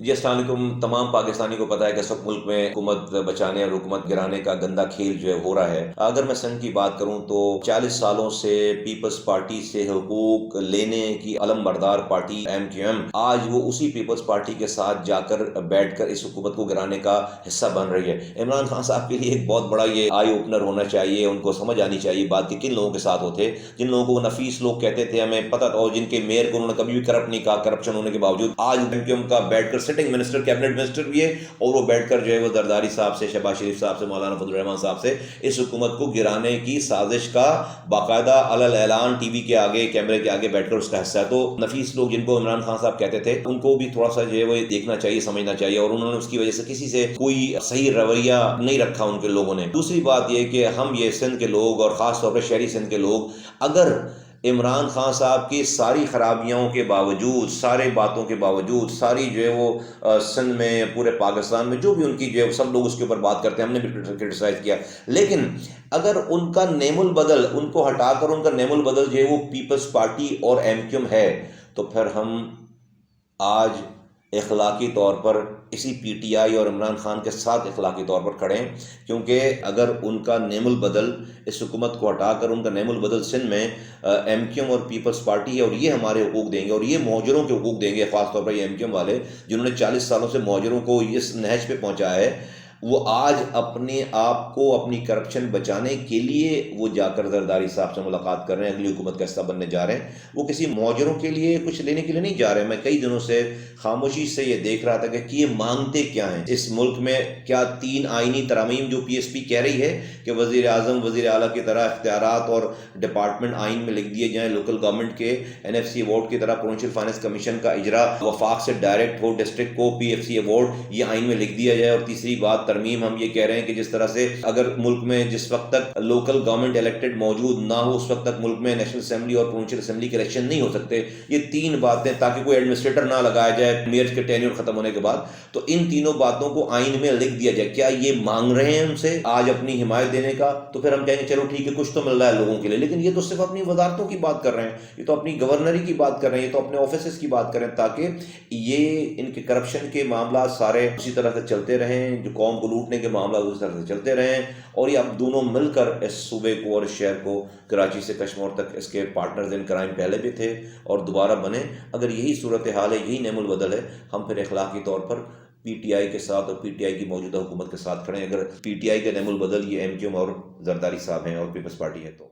جی السلام علیکم. تمام پاکستانی کو پتہ ہے کہ اس وقت ملک میں حکومت بچانے اور حکومت گرانے کا گندا کھیل جو ہے ہو رہا ہے. اگر میں سندھ کی بات کروں تو 40 سالوں سے پیپلز پارٹی سے حقوق لینے کی علم بردار پارٹی MQM آج وہ اسی پیپلز پارٹی کے ساتھ جا کر بیٹھ کر اس حکومت کو گرانے کا حصہ بن رہی ہے. عمران خان صاحب کے لیے ایک بہت بڑا یہ آئی اوپنر ہونا چاہیے. ان کو سمجھ آنی چاہیے بات کہ کن لوگوں کے ساتھ ہوتے, جن لوگوں کو وہ نفیس لوگ کہتے تھے, ہمیں پتہ تھا, اور جن کے میئر کو انہوں نے کبھی بھی کرپٹ نہیں کہا, کرپشن ہونے کے باوجود آج MQM کا بیٹھ کر سٹنگ منسٹر, کیبنٹ منسٹر بھی ہے, اور وہ بیٹھ کر جو ہے وہ زرداری صاحب سے, شہباز شریف صاحب سے, مولانا فضل الرحمان صاحب سے اس حکومت کو گرانے کی سازش کا باقاعدہ علی اعلان ٹی وی کے آگے, کیمرے کے آگے بیٹھ کر اس کا حصہ ہے. تو نفیس لوگ جن کو عمران خان صاحب کہتے تھے, ان کو بھی تھوڑا سا جو ہے وہ دیکھنا چاہیے, سمجھنا چاہیے, اور انہوں نے اس کی وجہ سے کسی سے کوئی صحیح رویہ نہیں رکھا ان کے لوگوں نے. دوسری بات یہ کہ ہم یہ سندھ کے لوگ اور خاص طور پر شہری سندھ کے لوگ اگر عمران خان صاحب کی ساری خرابیوں کے باوجود, سارے باتوں کے باوجود, ساری جو ہے وہ سندھ میں, پورے پاکستان میں جو بھی ان کی جو ہے سب لوگ اس کے اوپر بات کرتے ہیں, ہم نے بھی کرٹیسائز کیا, لیکن اگر ان کا نیم البدل, ان کو ہٹا کر ان کا نیم البدل جو ہے وہ پیپلز پارٹی اور MQM ہے, تو پھر ہم آج اخلاقی طور پر اسی PTI اور عمران خان کے ساتھ اخلاقی طور پر کھڑے ہیں. کیونکہ اگر ان کا نیم البدل, اس حکومت کو ہٹا کر ان کا نیم البدل سندھ میں MQM اور پیپلز پارٹی ہے, اور یہ ہمارے حقوق دیں گے, اور یہ مہاجروں کے حقوق دیں گے, خاص طور پر یہ MQM والے جنہوں نے 40 سالوں سے مہاجروں کو اس نہج پہ پہنچایا ہے, وہ آج اپنے آپ کو اپنی کرپشن بچانے کے لیے وہ جا کر زرداری صاحب سے ملاقات کر رہے ہیں, اگلی حکومت کا حصہ بننے جا رہے ہیں. وہ کسی مہاجروں کے لیے کچھ لینے کے لیے نہیں جا رہے ہیں. میں کئی دنوں سے خاموشی سے یہ دیکھ رہا تھا کہ یہ مانگتے کیا ہیں اس ملک میں. کیا 3 آئینی ترامیم جو PSP کہہ رہی ہے کہ وزیر اعظم, وزیر اعلیٰ کی طرح اختیارات اور ڈپارٹمنٹ آئین میں لکھ دیے جائیں, لوکل گورنمنٹ کے NFC ایوارڈ کی طرح پروونشل فائنانس کمیشن کا اجرا وفاق سے ڈائریکٹ ہو, ڈسٹرکٹ کو PFC ایوارڈ یہ آئین میں لکھ دیا جائے. اور تیسری بات ترمیم, ہم یہ کہہ رہے ہیں کہ جس طرح سے اگر ملک میں جس وقت تک لوکل گورنمنٹ الیکٹڈ موجود نہ ہو, اس وقت تک ملک میں نیشنل اسمبلی اور پروونشل اسمبلی کے الیکشن نہیں ہو سکتے. یہ 3 باتیں, تاکہ کوئی ایڈمنسٹریٹر نہ لگایا جائے میئرز کے ٹینیور ختم ہونے کے بعد, تو ان تینوں باتوں کو آئین میں لکھ دیا جائے. کیا یہ مانگ رہے ہیں ان سے آج اپنی حمایت دینے کا؟ تو پھر ہم کہیں گے چلو ٹھیک ہے, کچھ تو مل رہا ہے لوگوں کے لیے, لیکن یہ تو صرف اپنی وزارتوں کی بات کر رہے ہیں, یہ تو اپنی گورنری کی بات کر رہے ہیں, یہ تو اپنے آفیسز کی بات کر رہے ہیں, تاکہ یہ ان کے کرپشن کے معاملات سارے اسی طرح سے چلتے رہیں, جو قوم کو لوٹنے کے معاملات اسی طرح سے چلتے رہیں, اور یہ اب دونوں مل کر اس صوبے کو اور اس شہر کو, کراچی سے کشمور تک, اس کے پارٹنرز ان کرائم پہلے بھی تھے اور دوبارہ بنے. اگر یہی صورتحال ہے, یہی نعم البدل ہے, ہم پھر اخلاقی طور پر PTI کے ساتھ اور PTI کی موجودہ حکومت کے ساتھ کھڑے ہیں. اگر PTI کے نعم البدل یہ MQM اور زرداری صاحب ہیں اور پیپلز پارٹی ہے تو